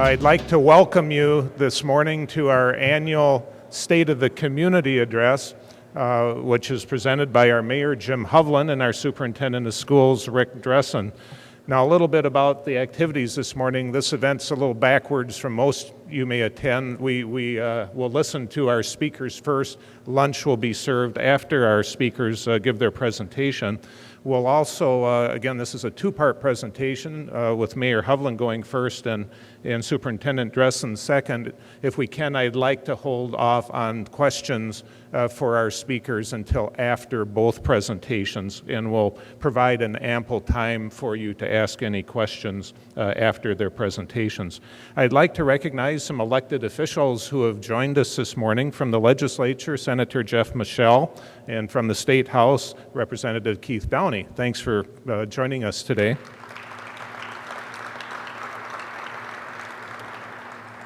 I'd like to welcome you this morning to our annual State of the Community Address, which is presented by our Mayor, Jim Hovland, and our Superintendent of Schools, Rick Dressen. Now, a little bit about the activities this morning. This event's a little backwards from most you may attend. We will listen to our speakers first. Lunch will be served after our speakers give their presentation. We'll also, again, this is a two-part presentation with Mayor Hovland going first and Superintendent Dressen second. If we can, I'd like to hold off on questions for our speakers until after both presentations, and we'll provide an ample time for you to ask any questions after their presentations. I'd like to recognize some elected officials who have joined us this morning. From the legislature, Senator Jeff Michel, and from the State House, Representative Keith Downey. Thanks for joining us today.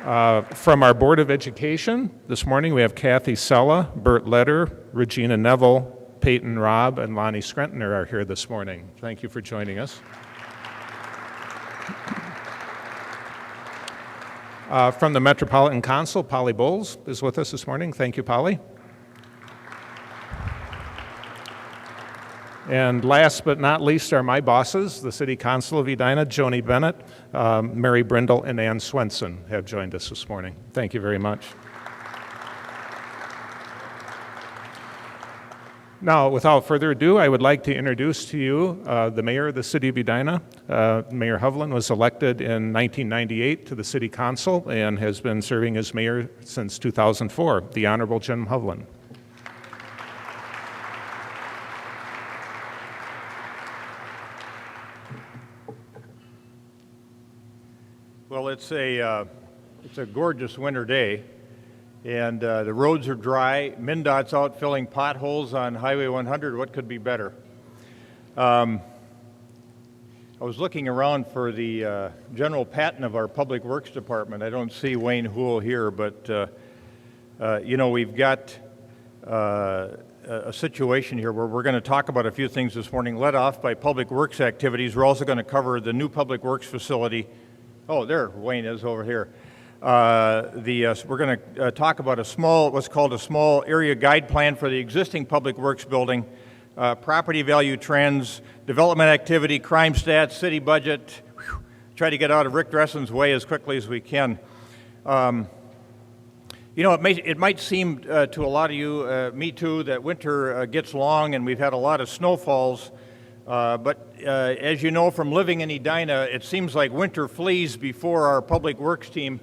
From our Board of Education, this morning we have Kathy Sella, Bert Leder, Regina Neville, Peyton Robb, and Lonnie Screntner are here this morning. Thank you for joining us. From the Metropolitan Council, Polly Bowles is with us this morning. Thank you, Polly. And last but not least are my bosses, the City Council of Edina, Joni Bennett, Mary Brindle, and Ann Swenson have joined us this morning. Thank you very much. Now, without further ado, I would like to introduce to you the Mayor of the City of Edina. Mayor Hovland was elected in 1998 to the City Council and has been serving as mayor since 2004, the Honorable Jim Hovland. Well, it's a gorgeous winter day, and the roads are dry. MnDOT's out filling potholes on Highway 100. What could be better? I was looking around for the General Patton of our Public Works Department. I don't see Wayne Hoole here, but you know, we've got a situation here where we're going to talk about a few things this morning, led off by Public Works activities. We're also going to cover the new Public Works facility. Oh, there Wayne is over here. We're going to talk about what's called a small area guide plan for the existing Public Works building, property value trends, development activity, crime stats, city budget. Try to get out of Rick Dressen's way as quickly as we can. You know, it might seem to a lot of you, me too, that winter gets long and we've had a lot of snowfalls. But as you know from living in Edina, it seems like winter flees before our Public Works team,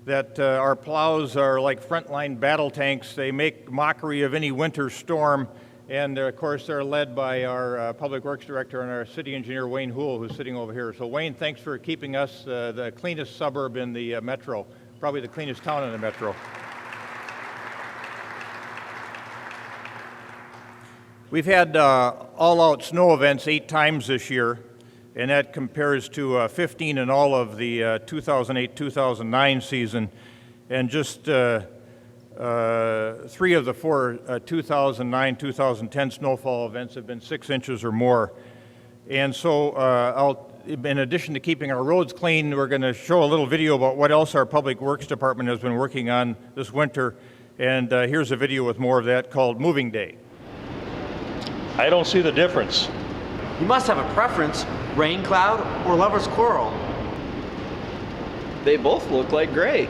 that our plows are like frontline battle tanks. They make mockery of any winter storm, and of course they're led by our Public Works Director and our City Engineer, Wayne Hoole, who's sitting over here. So Wayne, thanks for keeping us the cleanest suburb in the metro, probably the cleanest town in the metro. We've had all-out snow events 8 times this year, and that compares to 15 in all of the 2008-2009 season, and just 3 of the 4 2009-2010 snowfall events have been 6 inches or more. And so in addition to keeping our roads clean, we're going to show a little video about what else our Public Works Department has been working on this winter, and here's a video with more of that called Moving Day. I don't see the difference. You must have a preference, rain cloud or lover's quarrel. They both look like gray.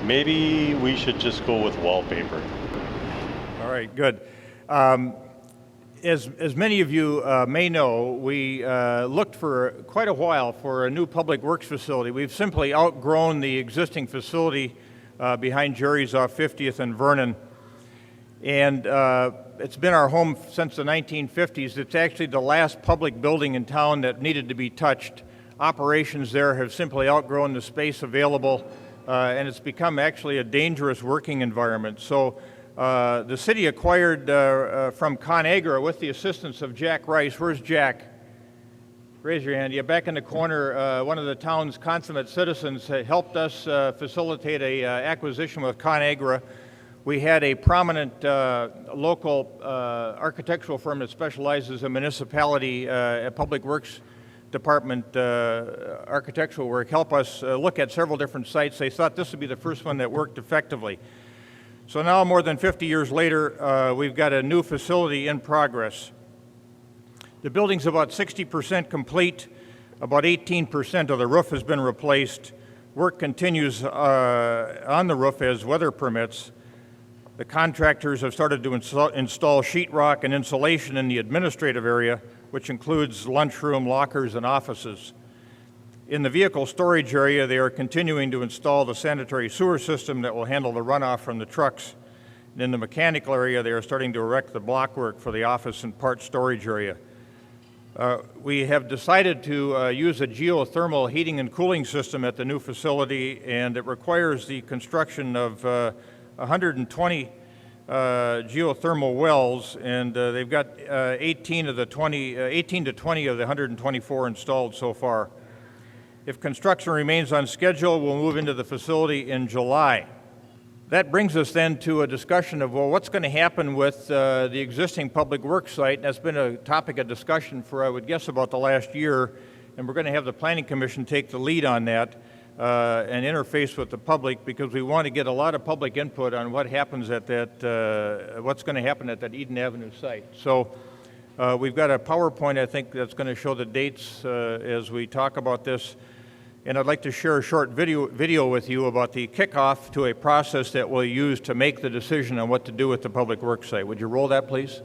Maybe we should just go with wallpaper. All right, good. As many of you may know, we looked for quite a while for a new public works facility. We've simply outgrown the existing facility behind Jerry's off 50th and Vernon. And it's been our home since the 1950s. It's actually the last public building in town that needed to be touched. Operations there have simply outgrown the space available, and it's become actually a dangerous working environment. So the city acquired from ConAgra with the assistance of Jack Rice. Where's Jack? Raise your hand. Yeah, back in the corner, one of the town's consummate citizens helped us facilitate a acquisition with ConAgra. We had a prominent local architectural firm that specializes in municipality public works department architectural work help us look at several different sites. They thought this would be the first one that worked effectively. So now, more than 50 years later, we've got a new facility in progress. The building's about 60% complete. About 18% of the roof has been replaced. Work continues on the roof as weather permits. The contractors have started to install sheetrock and insulation in the administrative area, which includes lunchroom, lockers, and offices. In the vehicle storage area, they are continuing to install the sanitary sewer system that will handle the runoff from the trucks. And in the mechanical area, they are starting to erect the blockwork for the office and part storage area. We have decided to use a geothermal heating and cooling system at the new facility, and it requires the construction of 120 geothermal wells, and they've got 18 to 20 of the 124 installed so far. If construction remains on schedule, we'll move into the facility in July. That brings us then to a discussion of, well, what's going to happen with the existing public works site? That's been a topic of discussion for, I would guess, about the last year, and we're going to have the Planning Commission take the lead on that and interface with the public, because we want to get a lot of public input on what happens at that, what's going to happen at that Eden Avenue site. So we've got a PowerPoint, I think, that's going to show the dates as we talk about this. And I'd like to share a short video with you about the kickoff to a process that we'll use to make the decision on what to do with the public works site. Would you roll that, please?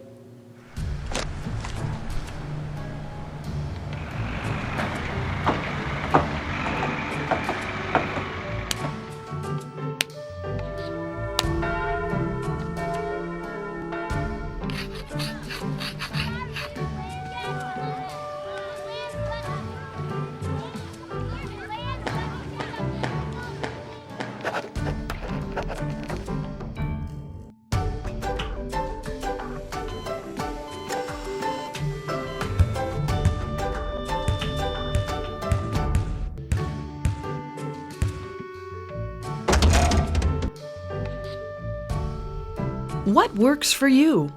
What works for you?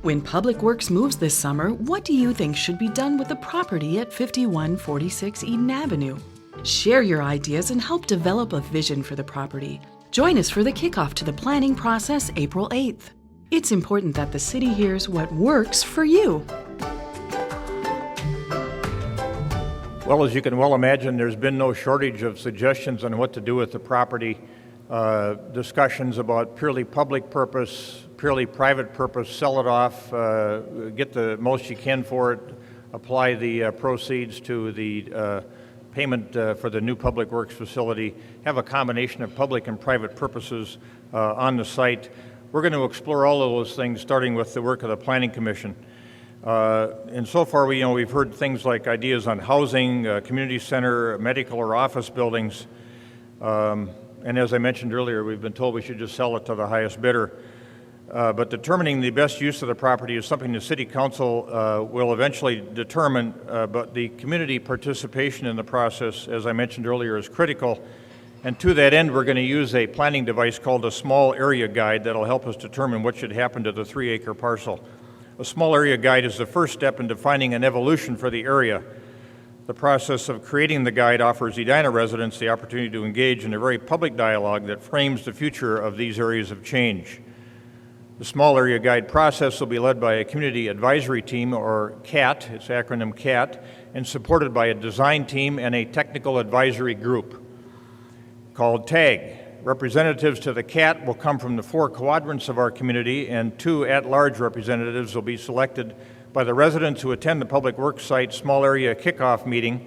When Public Works moves this summer, what do you think should be done with the property at 5146 Eden Avenue? Share your ideas and help develop a vision for the property. Join us for the kickoff to the planning process April 8th. It's important that the city hears what works for you. Well, as you can well imagine, there's been no shortage of suggestions on what to do with the property. Discussions about purely public purpose, purely private purpose, sell it off, get the most you can for it, apply the proceeds to the payment for the new public works facility, have a combination of public and private purposes on the site. We're going to explore all of those things, starting with the work of the Planning Commission. And so far, we've heard things like ideas on housing, community center, medical or office buildings. And as I mentioned earlier, we've been told we should just sell it to the highest bidder. But determining the best use of the property is something the City Council will eventually determine, but the community participation in the process, as I mentioned earlier, is critical. And to that end, we're going to use a planning device called a small area guide that will help us determine what should happen to the 3-acre parcel. A small area guide is the first step in defining an evolution for the area. The process of creating the guide offers Edina residents the opportunity to engage in a very public dialogue that frames the future of these areas of change. The small area guide process will be led by a community advisory team, or CAT, its acronym CAT, and supported by a design team and a technical advisory group called TAG. Representatives to the CAT will come from the 4 quadrants of our community, and 2 at-large representatives will be selected by the residents who attend the Public Works Site small area kickoff meeting,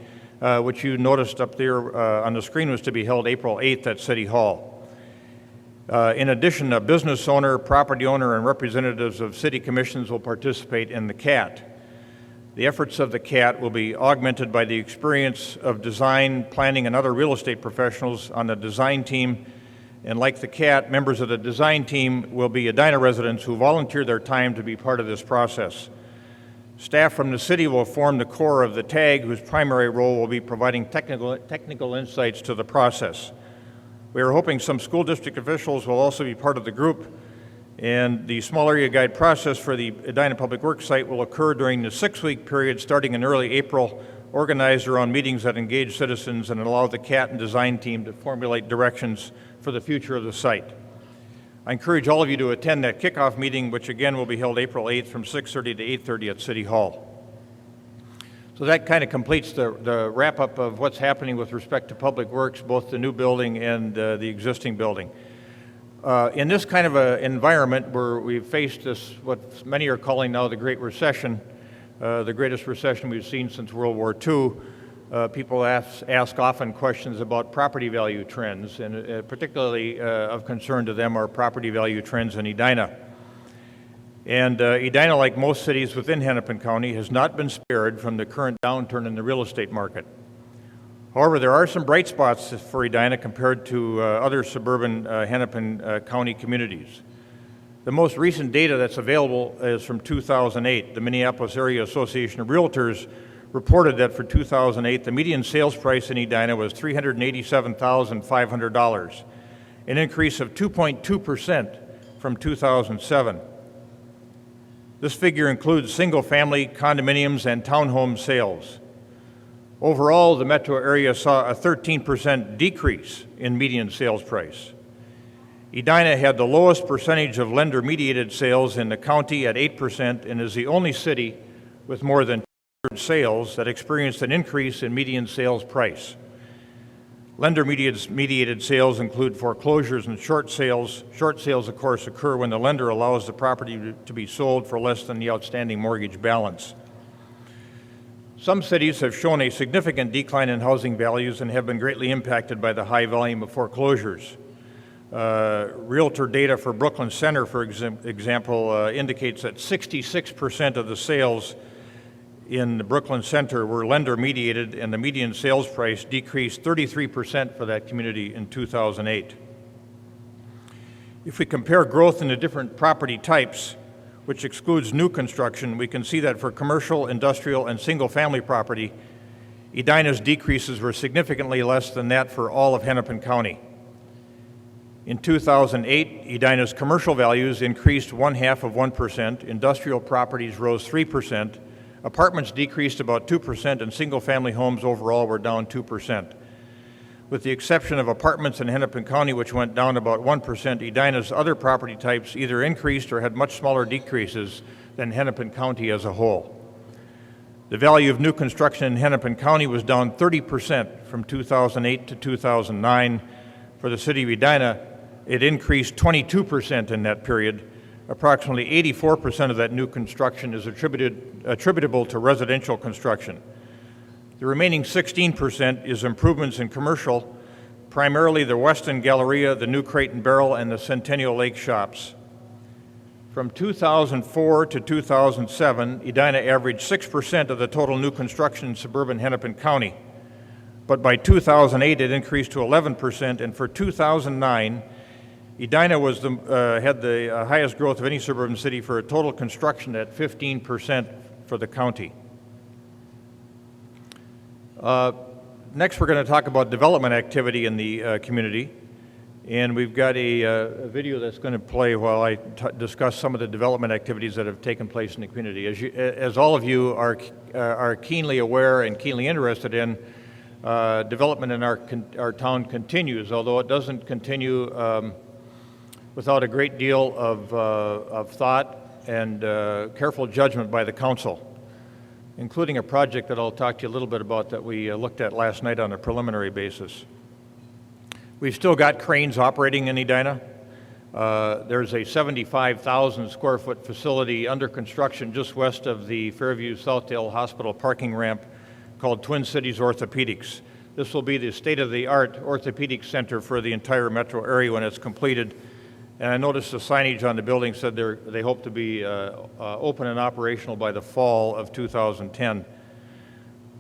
which you noticed up there on the screen was to be held April 8th at City Hall. In addition, a business owner, property owner, and representatives of city commissions will participate in the CAT. The efforts of the CAT will be augmented by the experience of design, planning, and other real estate professionals on the design team. And like the CAT, members of the design team will be Edina residents who volunteer their time to be part of this process. Staff from the city will form the core of the TAG, whose primary role will be providing technical insights to the process. We are hoping some school district officials will also be part of the group, and the small area guide process for the Edina Public Works Site will occur during the 6-week period starting in early April, organized around meetings that engage citizens and allow the CAT and design team to formulate directions for the future of the site. I encourage all of you to attend that kickoff meeting, which again will be held April 8th from 6:30 to 8:30 at City Hall. So that kind of completes the wrap-up of what's happening with respect to Public Works, both the new building and the existing building. In this kind of an environment where we've faced this, what many are calling now the Great Recession, the greatest recession we've seen since World War II, people ask often questions about property value trends, and particularly of concern to them are property value trends in Edina. And Edina, like most cities within Hennepin County, has not been spared from the current downturn in the real estate market. However, there are some bright spots for Edina compared to other suburban Hennepin County communities. The most recent data that's available is from 2008. The Minneapolis Area Association of Realtors reported that for 2008, the median sales price in Edina was $387,500, an increase of 2.2% from 2007. This figure includes single-family condominiums and townhome sales. Overall, the metro area saw a 13% decrease in median sales price. Edina had the lowest percentage of lender-mediated sales in the county at 8% and is the only city with more than 200 sales that experienced an increase in median sales price. Lender-mediated sales include foreclosures and short sales. Short sales, of course, occur when the lender allows the property to be sold for less than the outstanding mortgage balance. Some cities have shown a significant decline in housing values and have been greatly impacted by the high volume of foreclosures. Realtor data for Brooklyn Center, for example, indicates that 66% of the sales in the Brooklyn Center were lender-mediated, and the median sales price decreased 33% for that community in 2008. If we compare growth in the different property types, which excludes new construction, we can see that for commercial, industrial, and single-family property, Edina's decreases were significantly less than that for all of Hennepin County. In 2008, Edina's commercial values increased 0.5%, industrial properties rose 3%, apartments decreased about 2%, and single-family homes overall were down 2%. With the exception of apartments in Hennepin County, which went down about 1%, Edina's other property types either increased or had much smaller decreases than Hennepin County as a whole. The value of new construction in Hennepin County was down 30% from 2008 to 2009. For the city of Edina, it increased 22% in that period. Approximately 84% of that new construction is attributable to residential construction. The remaining 16% is improvements in commercial, primarily the Weston Galleria, the new Crate and Barrel, and the Centennial Lake shops. From 2004 to 2007, Edina averaged 6% of the total new construction in suburban Hennepin County. But by 2008, it increased to 11%, and for 2009, Edina had the highest growth of any suburban city for a total construction at 15% for the county. Next, we're going to talk about development activity in the community, and we've got a video that's going to play while I discuss some of the development activities that have taken place in the community. As all of you are keenly aware and keenly interested in, development in our town continues, although it doesn't continue without a great deal of thought and careful judgment by the council, including a project that I'll talk to you a little bit about that we looked at last night on a preliminary basis. We've still got cranes operating in Edina. There's a 75,000 square foot facility under construction just west of the Fairview Southdale Hospital parking ramp called Twin Cities Orthopedics. This will be the state-of-the-art orthopedic center for the entire metro area when it's completed. And I noticed the signage on the building said they hope to be open and operational by the fall of 2010.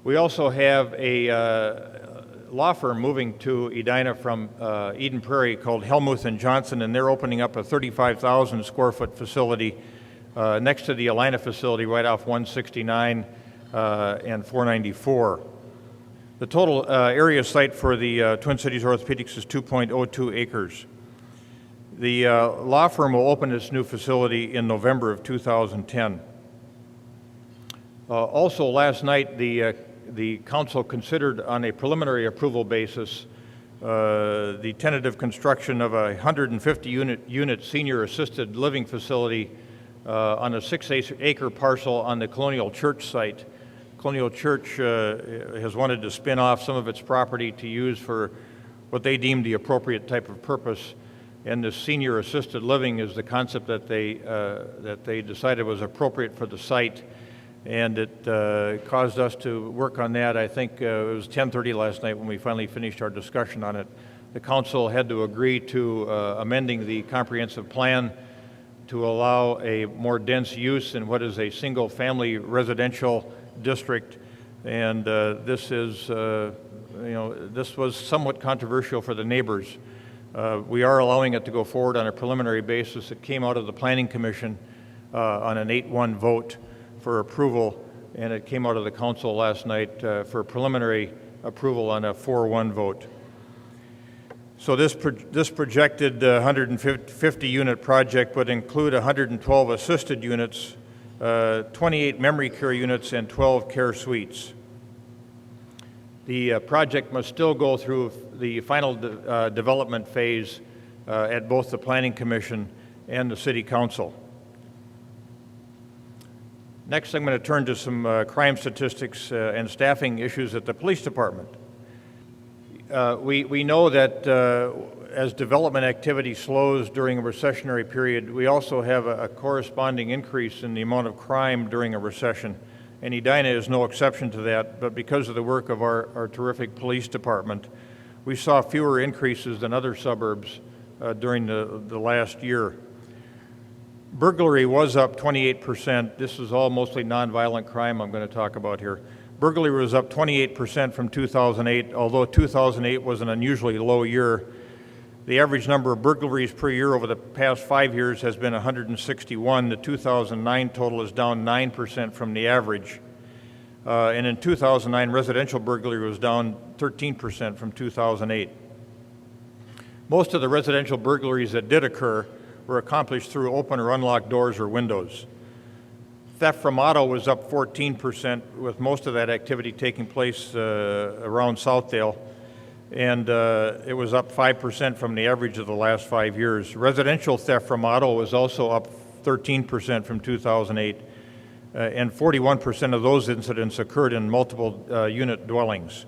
We also have a law firm moving to Edina from Eden Prairie called Helmuth & Johnson, and they're opening up a 35,000 square foot facility next to the Alina facility right off 169 and 494. The total area site for the Twin Cities Orthopedics is 2.02 acres. The law firm will open its new facility in November of 2010. Also last night, the council considered on a preliminary approval basis the tentative construction of a 150-unit senior assisted living facility on a 6-acre parcel on the Colonial Church site. Colonial Church has wanted to spin off some of its property to use for what they deem the appropriate type of purpose, and the senior assisted living is the concept that they decided was appropriate for the site. And it caused us to work on that. I think it was 10:30 last night when we finally finished our discussion on it. The council had to agree to amending the comprehensive plan to allow a more dense use in what is a single-family residential district. And this was somewhat controversial for the neighbors. We are allowing it to go forward on a preliminary basis. It came out of the Planning Commission on an 8-1 vote for approval, and it came out of the council last night for preliminary approval on a 4-1 vote. So this projected 150-unit project would include 112 assisted units, 28 memory care units, and 12 care suites. The project must still go through the final development phase at both the Planning Commission and the City Council. Next, I'm going to turn to some crime statistics and staffing issues at the police department. We know that as development activity slows during a recessionary period, we also have a corresponding increase in the amount of crime during a recession. And Edina is no exception to that, but because of the work of our terrific police department, we saw fewer increases than other suburbs during the last year. Burglary was up 28%. This is all mostly nonviolent crime I'm going to talk about here. Burglary was up 28% from 2008, although 2008 was an unusually low year. The average number of burglaries per year over the past 5 years has been 161. The 2009 total is down 9% from the average. And in 2009, residential burglary was down 13% from 2008. Most of the residential burglaries that did occur were accomplished through open or unlocked doors or windows. Theft from auto was up 14%, with most of that activity taking place around Southdale, and it was up 5% from the average of the last 5 years. Residential theft from auto was also up 13% from 2008, and 41% of those incidents occurred in multiple unit dwellings.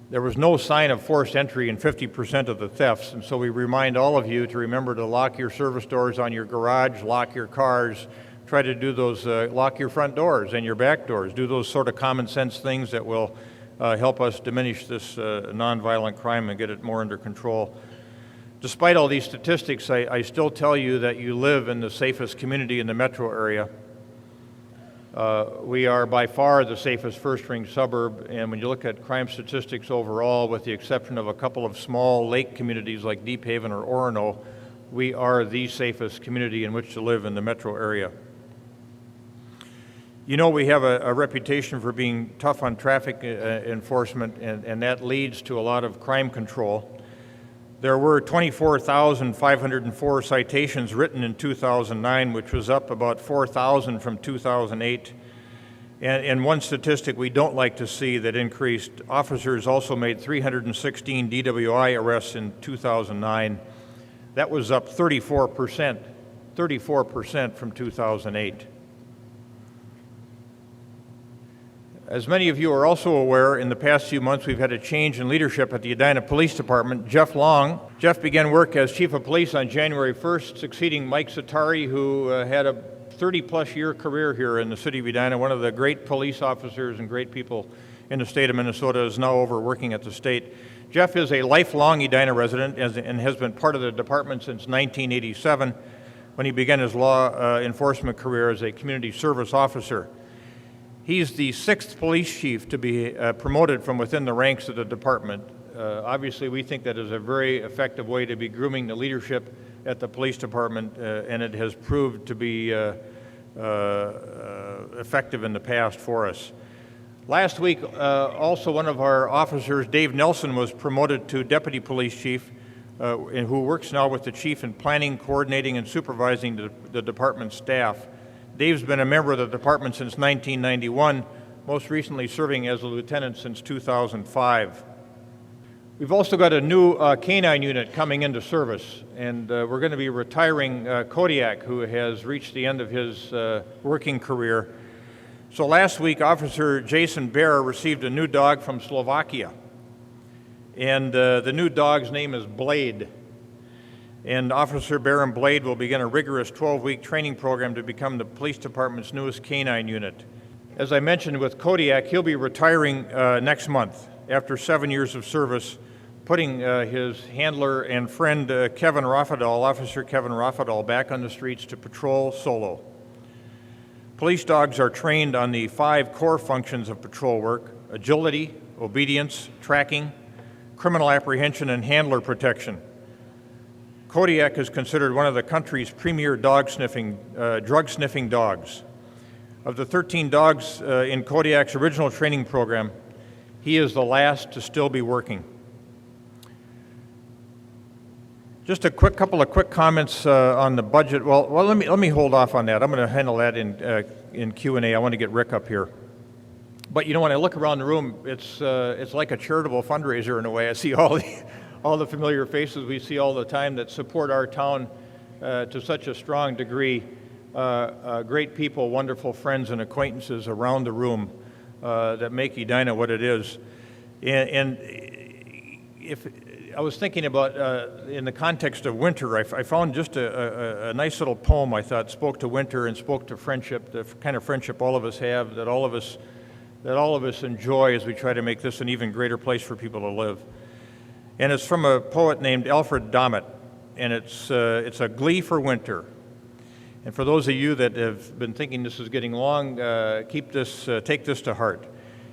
There was no sign of forced entry in 50% of the thefts, and so we remind all of you to remember to lock your service doors on your garage, lock your cars, try to do those, lock your front doors and your back doors, do those sort of common sense things that will help us diminish this nonviolent crime and get it more under control. Despite all these statistics, I still tell you that you live in the safest community in the metro area. We are by far the safest first-ring suburb, and when you look at crime statistics overall, with the exception of a couple of small lake communities like Deep Haven or Orono, we are the safest community in which to live in the metro area. You know, we have a reputation for being tough on traffic enforcement, and that leads to a lot of crime control. There were 24,504 citations written in 2009, which was up about 4,000 from 2008. And one statistic we don't like to see that increased, officers also made 316 DWI arrests in 2009. That was up 34% from 2008. As many of you are also aware, in the past few months we've had a change in leadership at the Edina Police Department. Jeff began work as Chief of Police on January 1st, succeeding Mike Satari, who had a 30-plus year career here in the city of Edina. One of the great police officers and great people in the state of Minnesota, is now over working at the state. Jeff is a lifelong Edina resident and has been part of the department since 1987, when he began his law enforcement career as a community service officer. He's the 6th police chief to be promoted from within the ranks of the department. Obviously, we think that is a very effective way to be grooming the leadership at the police department, and it has proved to be effective in the past for us. Last week, also one of our officers, Dave Nelson, was promoted to deputy police chief, and who works now with the chief in planning, coordinating, and supervising the department staff. Dave's been a member of the department since 1991, most recently serving as a lieutenant since 2005. We've also got a new canine unit coming into service, and we're going to be retiring Kodiak, who has reached the end of his working career. So last week, Officer Jason Baer received a new dog from Slovakia, and the new dog's name is Blade. And Officer Baer and Blade will begin a rigorous 12-week training program to become the police department's newest canine unit. As I mentioned with Kodiak, he'll be retiring next month after 7 years of service, putting his handler and friend Kevin Rothadal, Officer Kevin Rothadal, back on the streets to patrol solo. Police dogs are trained on the 5 core functions of patrol work: agility, obedience, tracking, criminal apprehension, and handler protection. Kodiak is considered one of the country's premier drug-sniffing dogs. Of the 13 dogs in Kodiak's original training program, he is the last to still be working. Just a couple of quick comments on the budget. Well, let me hold off on that. I'm going to handle that in Q&A. I want to get Rick up here. But you know, when I look around the room, it's like a charitable fundraiser in a way. I see all the familiar faces we see all the time that support our town to such a strong degree. Great people, wonderful friends and acquaintances around the room that make Edina what it is. And if I was thinking about, in the context of winter, I found just a nice little poem I thought spoke to winter and spoke to friendship, the kind of friendship all of us have, that all of us enjoy as we try to make this an even greater place for people to live. And it's from a poet named Alfred Domett, and it's a glee for winter. And for those of you that have been thinking this is getting long, take this to heart.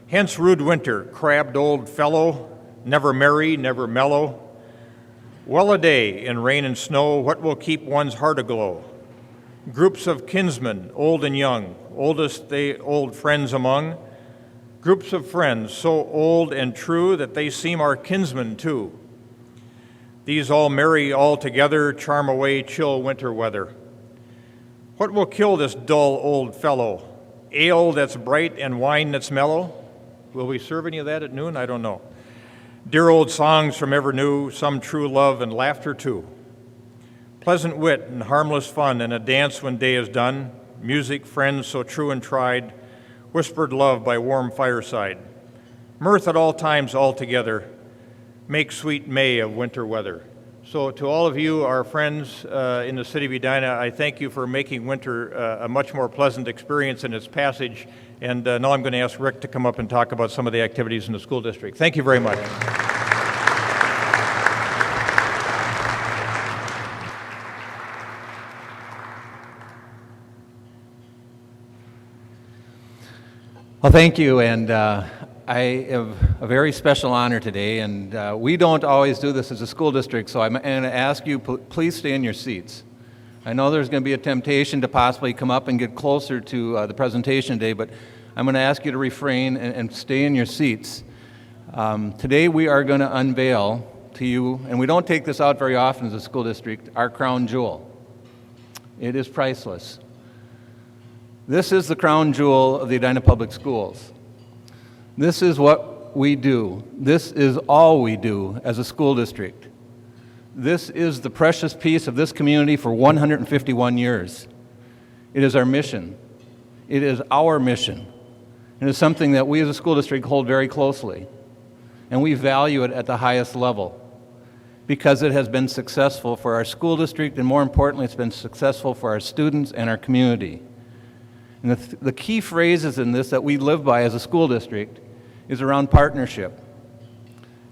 Hence rude winter, crabbed old fellow, never merry, never mellow. Well a day in rain and snow, what will keep one's heart aglow? Groups of kinsmen, old and young, oldest they old friends among. Groups of friends so old and true that they seem our kinsmen too. These all merry all together, charm away chill winter weather. What will kill this dull old fellow? Ale that's bright and wine that's mellow? Will we serve any of that at noon? I don't know. Dear old songs from ever new, some true love and laughter too. Pleasant wit and harmless fun, and a dance when day is done. Music, friends so true and tried, whispered love by warm fireside. Mirth at all times all together, make sweet May of winter weather. So to all of you, our friends in the city of Edina, I thank you for making winter a much more pleasant experience in its passage. And now I'm going to ask Rick to come up and talk about some of the activities in the school district. Thank you very much. Well, thank you, and I have a very special honor today, and we don't always do this as a school district, so I'm going to ask you, please stay in your seats. I know there's going to be a temptation to possibly come up and get closer to the presentation today, but I'm going to ask you to refrain and stay in your seats. Today we are going to unveil to you, and we don't take this out very often as a school district, our crown jewel. It is priceless. This is the crown jewel of the Edina Public Schools. This is what we do. This is all we do as a school district. This is the precious piece of this community for 151 years. It is our mission. It is our mission. And it's something that we as a school district hold very closely. And we value it at the highest level because it has been successful for our school district, and more importantly, it's been successful for our students and our community. And the key phrases in this that we live by as a school district is around partnership.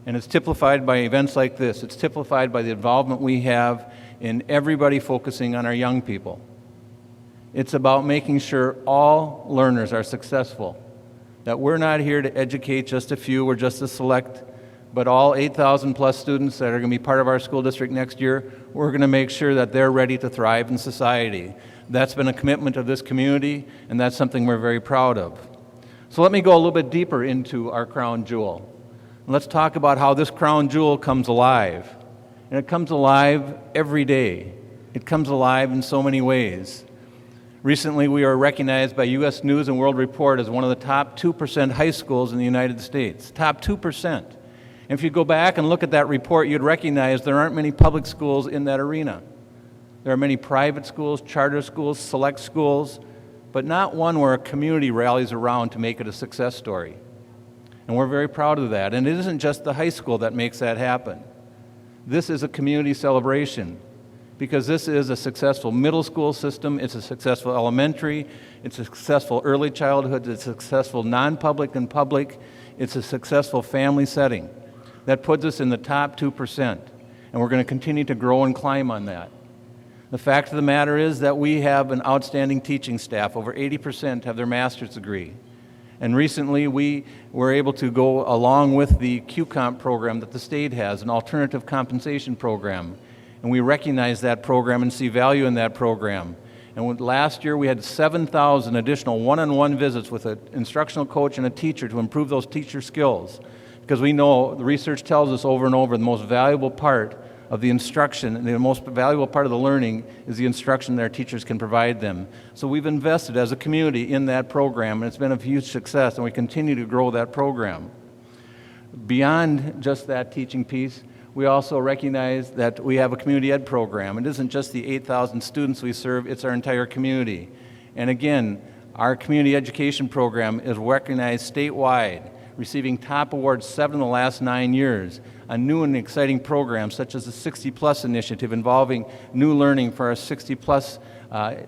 And it's typified by events like this. It's typified by the involvement we have in everybody focusing on our young people. It's about making sure all learners are successful, that we're not here to educate just a few or just a select, but all 8,000 plus students that are going to be part of our school district next year, we're going to make sure that they're ready to thrive in society. That's been a commitment of this community, and that's something we're very proud of. So let me go a little bit deeper into our crown jewel. Let's talk about how this crown jewel comes alive. And it comes alive every day. It comes alive in so many ways. Recently, we were recognized by U.S. News and World Report as one of the top 2% high schools in the United States. Top 2%. And if you go back and look at that report, you'd recognize there aren't many public schools in that arena. There are many private schools, charter schools, select schools, but not one where a community rallies around to make it a success story. And we're very proud of that. And it isn't just the high school that makes that happen. This is a community celebration because this is a successful middle school system, it's a successful elementary, it's a successful early childhood, it's a successful non-public and public, it's a successful family setting. That puts us in the top 2%, and we're going to continue to grow and climb on that. The fact of the matter is that we have an outstanding teaching staff. Over 80% have their master's degree. And recently we were able to go along with the QComp program that the state has, an alternative compensation program. And we recognize that program and see value in that program. And last year we had 7,000 additional one-on-one visits with an instructional coach and a teacher to improve those teacher skills. Because we know, the research tells us over and over, the most valuable part of the instruction and the most valuable part of the learning is the instruction that our teachers can provide them. So we've invested as a community in that program, and it's been a huge success, and we continue to grow that program. Beyond just that teaching piece, we also recognize that we have a community ed program. It isn't just the 8,000 students we serve, it's our entire community. And again, our community education program is recognized statewide, receiving top awards 7 in the last 9 years on new and exciting programs such as the 60 Plus initiative involving new learning for our 60 Plus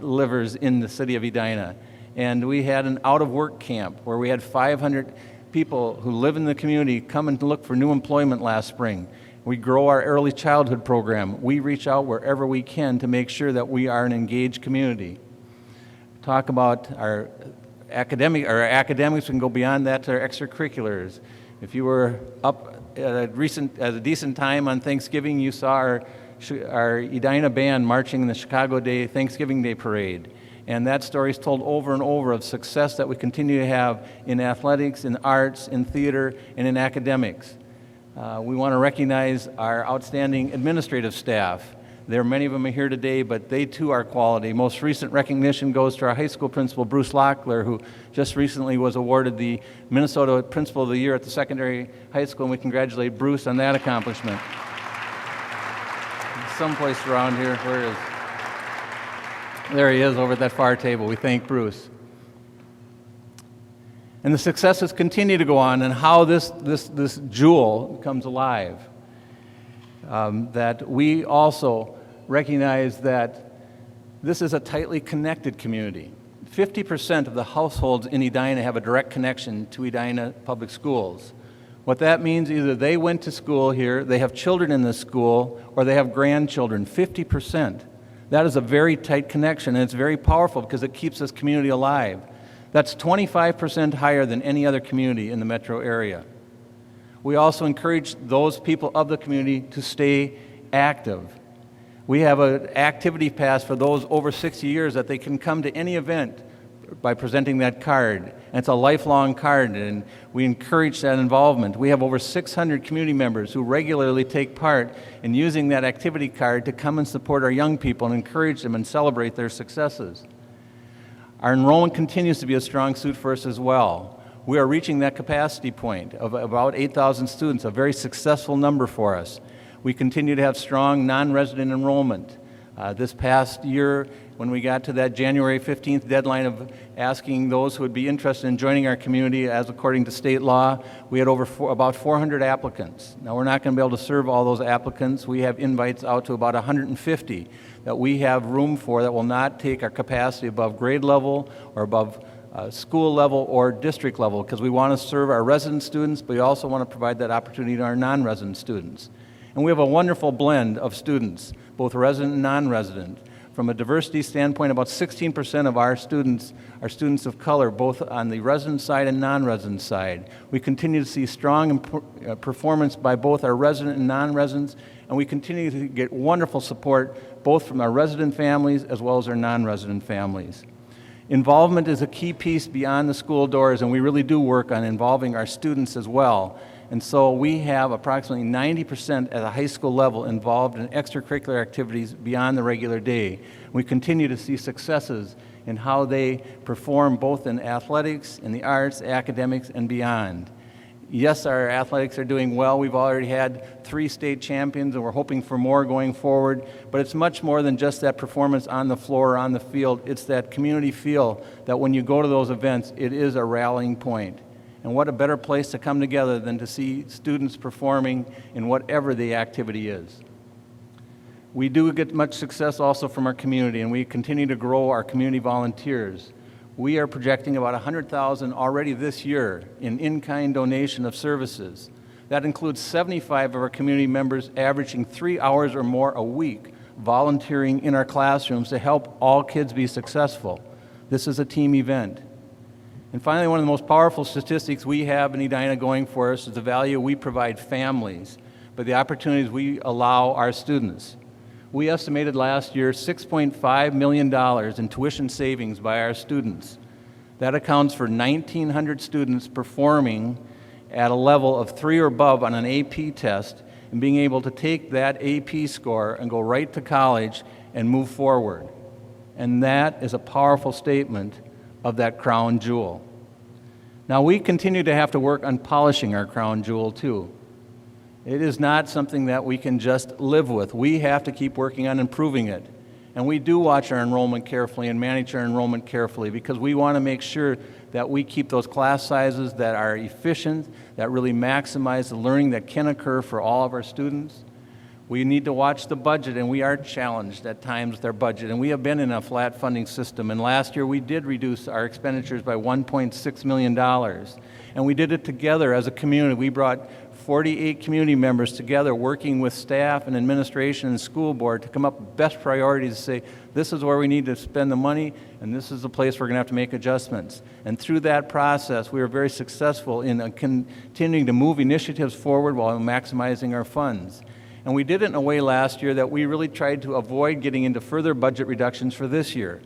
livers in the city of Edina. And we had an out-of-work camp where we had 500 people who live in the community come and look for new employment last spring. We grow our early childhood program. We reach out wherever we can to make sure that we are an engaged community. Talk about our academics, we can go beyond that to our extracurriculars. If you were up at a decent time on Thanksgiving, you saw our Edina band marching in the Chicago Day Thanksgiving Day Parade. And that story is told over and over of success that we continue to have in athletics, in arts, in theater, and in academics. We want to recognize our outstanding administrative staff. There are many of them here today, but they too are quality. Most recent recognition goes to our high school principal, Bruce Locklear, who just recently was awarded the Minnesota Principal of the Year at the secondary high school, and we congratulate Bruce on that accomplishment. Someplace around here, where is? There he is over at that far table. We thank Bruce. And the successes continue to go on, and how this jewel comes alive. That we also recognize that this is a tightly connected community. 50% of the households in Edina have a direct connection to Edina Public Schools. What that means, either they went to school here, they have children in the school, or they have grandchildren. 50%. That is a very tight connection, and it's very powerful because it keeps this community alive. That's 25% higher than any other community in the metro area. We also encourage those people of the community to stay active. We have an activity pass for those over 60 years that they can come to any event by presenting that card. And it's a lifelong card, and we encourage that involvement. We have over 600 community members who regularly take part in using that activity card to come and support our young people and encourage them and celebrate their successes. Our enrollment continues to be a strong suit for us as well. We are reaching that capacity point of about 8,000 students, a very successful number for us. We continue to have strong non-resident enrollment. This past year, when we got to that January 15th deadline of asking those who would be interested in joining our community, as according to state law, we had about 400 applicants. Now, we're not going to be able to serve all those applicants. We have invites out to about 150 that we have room for that will not take our capacity above grade level or above school level or district level, because we want to serve our resident students, but we also want to provide that opportunity to our non-resident students. And we have a wonderful blend of students, both resident and non-resident. From a diversity standpoint, about 16% of our students are students of color, both on the resident side and non-resident side. We continue to see strong performance by both our resident and non-residents, and we continue to get wonderful support both from our resident families as well as our non-resident families. Involvement is a key piece beyond the school doors, and we really do work on involving our students as well. And so we have approximately 90% at the high school level involved in extracurricular activities beyond the regular day. We continue to see successes in how they perform both in athletics, in the arts, academics, and beyond. Yes, our athletics are doing well. We've already had 3 state champions, and we're hoping for more going forward. But it's much more than just that performance on the floor or on the field. It's that community feel that when you go to those events, it is a rallying point. And what a better place to come together than to see students performing in whatever the activity is. We do get much success also from our community, and we continue to grow our community volunteers. We are projecting about $100,000 already this year in-kind donation of services. That includes 75 of our community members averaging 3 hours or more a week volunteering in our classrooms to help all kids be successful. This is a team event. And finally, one of the most powerful statistics we have in Edina going for us is the value we provide families, but the opportunities we allow our students. We estimated last year $6.5 million in tuition savings by our students. That accounts for 1,900 students performing at a level of 3 or above on an AP test and being able to take that AP score and go right to college and move forward. And that is a powerful statement of that crown jewel. Now, we continue to have to work on polishing our crown jewel too. It is not something that we can just live with. We have to keep working on improving it. And we do watch our enrollment carefully and manage our enrollment carefully because we want to make sure that we keep those class sizes that are efficient, that really maximize the learning that can occur for all of our students. We need to watch the budget, and we are challenged at times with our budget, and we have been in a flat funding system. And last year we did reduce our expenditures by $1.6 million. And we did it together as a community. We brought 48 community members together working with staff and administration and school board to come up with best priorities to say, this is where we need to spend the money, and this is the place we're going to have to make adjustments. And through that process, we were very successful in continuing to move initiatives forward while maximizing our funds. And we did it in a way last year that we really tried to avoid getting into further budget reductions for this year.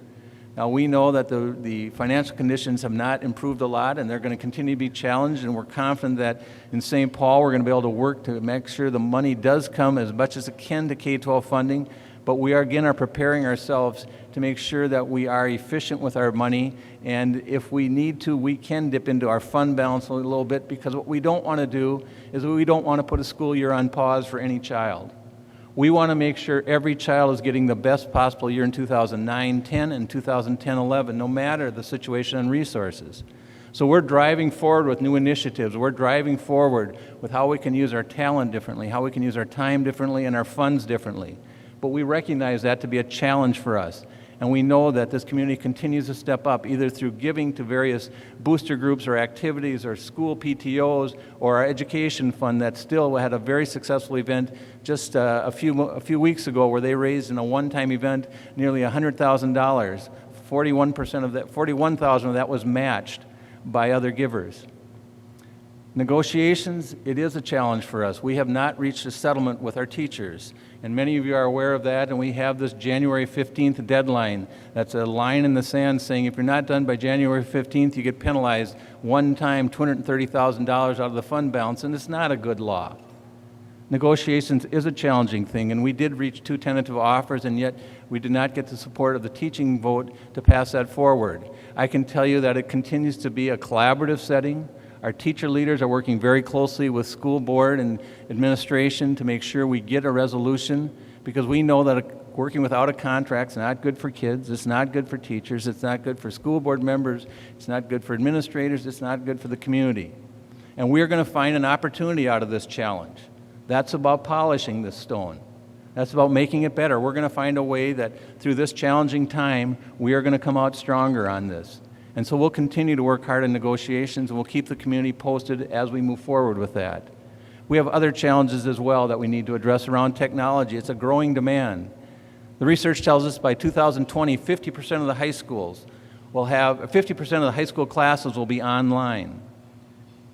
Now, we know that the financial conditions have not improved a lot, and they're going to continue to be challenged, and we're confident that in St. Paul we're going to be able to work to make sure the money does come as much as it can to K-12 funding, but we are preparing ourselves to make sure that we are efficient with our money, and if we need to, we can dip into our fund balance a little bit, because what we don't want to do is we don't want to put a school year on pause for any child. We want to make sure every child is getting the best possible year in 2009-10 and 2010-11, no matter the situation and resources. So we're driving forward with new initiatives. We're driving forward with how we can use our talent differently, how we can use our time differently, and our funds differently. But we recognize that to be a challenge for us. And we know that this community continues to step up, either through giving to various booster groups or activities or school PTOs or our education fund that still had a very successful event just a few weeks ago where they raised in a one-time event nearly $100,000. 41,000 of that was matched by other givers. Negotiations, it is a challenge for us. We have not reached a settlement with our teachers, and many of you are aware of that, and we have this January 15th deadline. That's a line in the sand saying if you're not done by January 15th, you get penalized one time $230,000 out of the fund balance, and it's not a good law. Negotiations is a challenging thing, and we did reach 2 tentative offers, and yet we did not get the support of the teaching vote to pass that forward. I can tell you that it continues to be a collaborative setting. Our teacher leaders are working very closely with school board and administration to make sure we get a resolution, because we know that working without a contract's not good for kids, it's not good for teachers, it's not good for school board members, it's not good for administrators, it's not good for the community. And we're going to find an opportunity out of this challenge. That's about polishing this stone. That's about making it better. We're going to find a way that through this challenging time, we are going to come out stronger on this. And so we'll continue to work hard in negotiations, and we'll keep the community posted as we move forward with that. We have other challenges as well that we need to address around technology. It's a growing demand. The research tells us by 2020, 50% of the high schools will have, 50% of the high school classes will be online.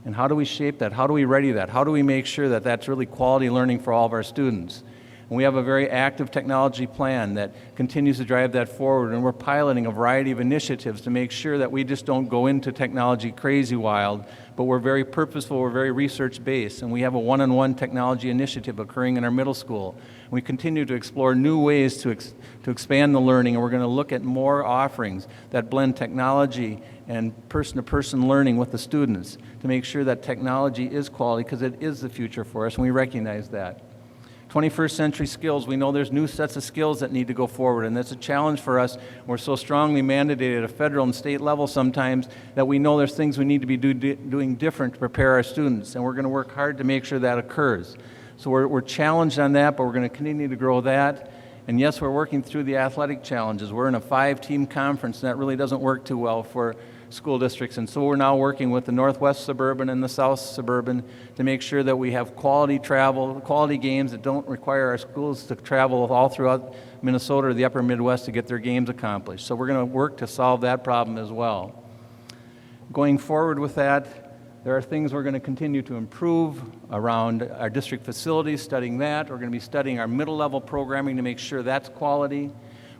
And how do we shape that? How do we ready that? How do we make sure that that's really quality learning for all of our students? And we have a very active technology plan that continues to drive that forward, and we're piloting a variety of initiatives to make sure that we just don't go into technology crazy wild, but we're very purposeful, we're very research-based, and we have a one-on-one technology initiative occurring in our middle school. We continue to explore new ways to expand the learning, and we're going to look at more offerings that blend technology and person-to-person learning with the students to make sure that technology is quality, because it is the future for us, and we recognize that. 21st century skills, we know there's new sets of skills that need to go forward, and that's a challenge for us. We're so strongly mandated at a federal and state level sometimes that we know there's things we need to be doing different to prepare our students, and we're going to work hard to make sure that occurs. So we're challenged on that, but we're going to continue to grow that. And yes, we're working through the athletic challenges. We're in a 5-team conference, and that really doesn't work too well for school districts, and so we're now working with the Northwest Suburban and the South Suburban to make sure that we have quality travel, quality games that don't require our schools to travel all throughout Minnesota or the upper Midwest to get their games accomplished. So we're going to work to solve that problem as well. Going forward with that, there are things we're going to continue to improve around our district facilities, studying that. We're going to be studying our middle level programming to make sure that's quality.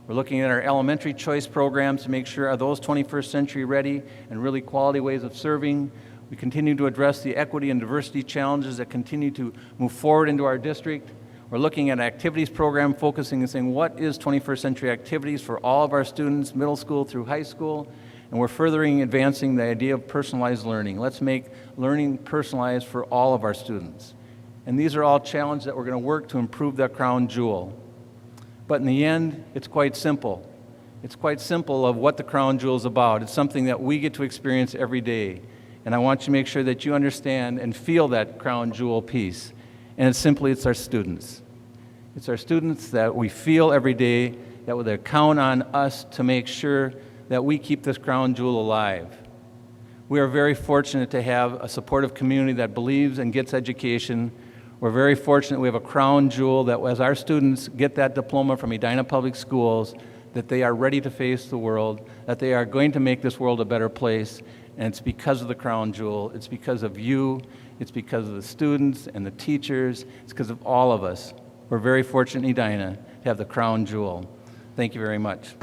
We're looking at our elementary choice programs to make sure are those 21st century ready and really quality ways of serving. We continue to address the equity and diversity challenges that continue to move forward into our district. We're looking at an activities program focusing and saying what is 21st century activities for all of our students, middle school through high school. And we're furthering advancing the idea of personalized learning. Let's make learning personalized for all of our students. And these are all challenges that we're going to work to improve that crown jewel. But in the end, it's quite simple. It's quite simple of what the crown jewel is about. It's something that we get to experience every day. And I want you to make sure that you understand and feel that crown jewel piece. And it's our students. It's our students that we feel every day that they count on us to make sure that we keep this crown jewel alive. We are very fortunate to have a supportive community that believes and gets education. We're very fortunate we have a crown jewel that as our students get that diploma from Edina Public Schools, that they are ready to face the world, that they are going to make this world a better place, and it's because of the crown jewel. It's because of you. It's because of the students and the teachers. It's because of all of us. We're very fortunate in Edina to have the crown jewel. Thank you very much.